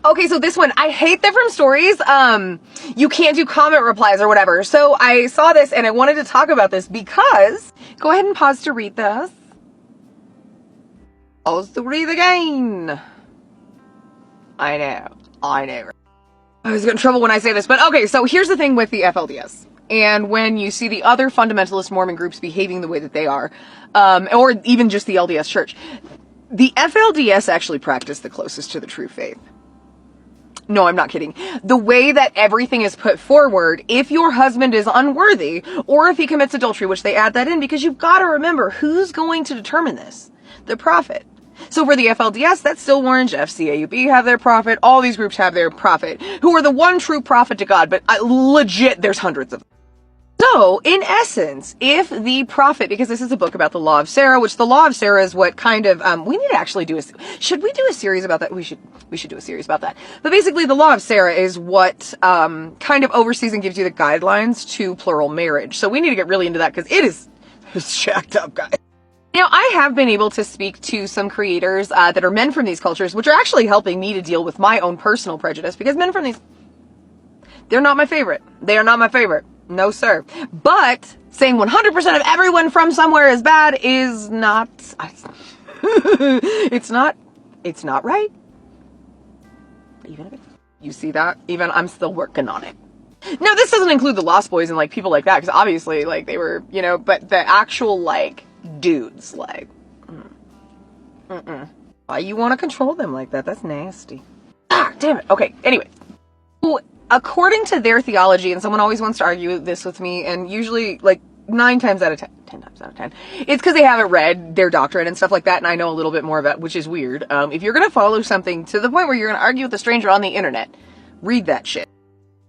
Okay, so this one, I hate that from stories, you can't do comment replies or whatever. So I saw this and I wanted to talk about this because, go ahead and pause to read this. Pause to read again. I know. I always get in trouble when I say this, but okay, so here's the thing with the FLDS. And when you see the other fundamentalist Mormon groups behaving the way that they are, or even just the LDS Church, the FLDS actually practice the closest to the true faith. No, I'm not kidding. The way that everything is put forward, if your husband is unworthy, or if he commits adultery, which they add that in, because you've got to remember, who's going to determine this? The prophet. So for the FLDS, that's still Warren Jeffs, CAUB have their prophet, all these groups have their prophet, who are the one true prophet to God, but legit, there's hundreds of them. So, in essence, if the prophet, because this is a book about the Law of Sarah, which the Law of Sarah is what kind of, we need to actually do should we do a series about that? We should do a series about that. But basically, the Law of Sarah is what, kind of oversees and gives you the guidelines to plural marriage. So we need to get really into that, because it's jacked up, guys. Now, I have been able to speak to some creators, that are men from these cultures, which are actually helping me to deal with my own personal prejudice, because men from these, they're not my favorite. They are not my favorite. No, sir. But saying 100% of everyone from somewhere is bad is not, it's not right. Even if you see that, even I'm still working on it. Now, this doesn't include the Lost Boys and like people like that, because obviously like they were, you know, but the actual like dudes, like, why you want to control them like that? That's nasty. Ah, damn it. Okay, anyway. According to their theology, and someone always wants to argue this with me, and usually, like, 9 times out of 10, 10 times out of 10, it's because they haven't read their doctrine and stuff like that, and I know a little bit more about it, which is weird. If you're gonna follow something to the point where you're gonna argue with a stranger on the internet, read that shit.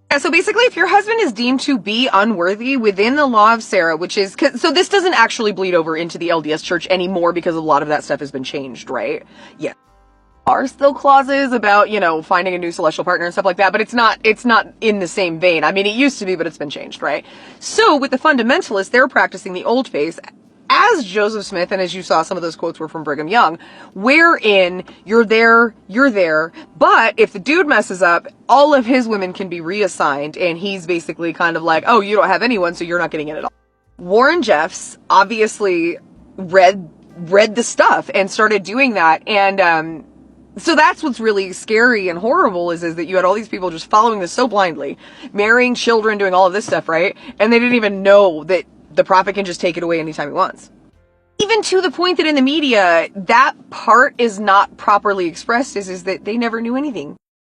Yeah, so basically, if your husband is deemed to be unworthy within the Law of Sarah, which is, so this doesn't actually bleed over into the LDS Church anymore because a lot of that stuff has been changed, right? Yeah. Are still clauses about, you know, finding a new celestial partner and stuff like that, but it's not in the same vein. I mean, it used to be, but it's been changed, right? So with the fundamentalists, they're practicing the old faith, as Joseph Smith, and as you saw, some of those quotes were from Brigham Young, wherein you're there, but if the dude messes up, all of his women can be reassigned, and he's basically kind of like, oh, you don't have anyone, so you're not getting it at all. Warren Jeffs obviously read the stuff and started doing that, and, so that's what's really scary and horrible is that you had all these people just following this so blindly, marrying children, doing all of this stuff, right? And they didn't even know that the prophet can just take it away anytime he wants. Even to the point that in the media, that part is not properly expressed is that they never knew anything.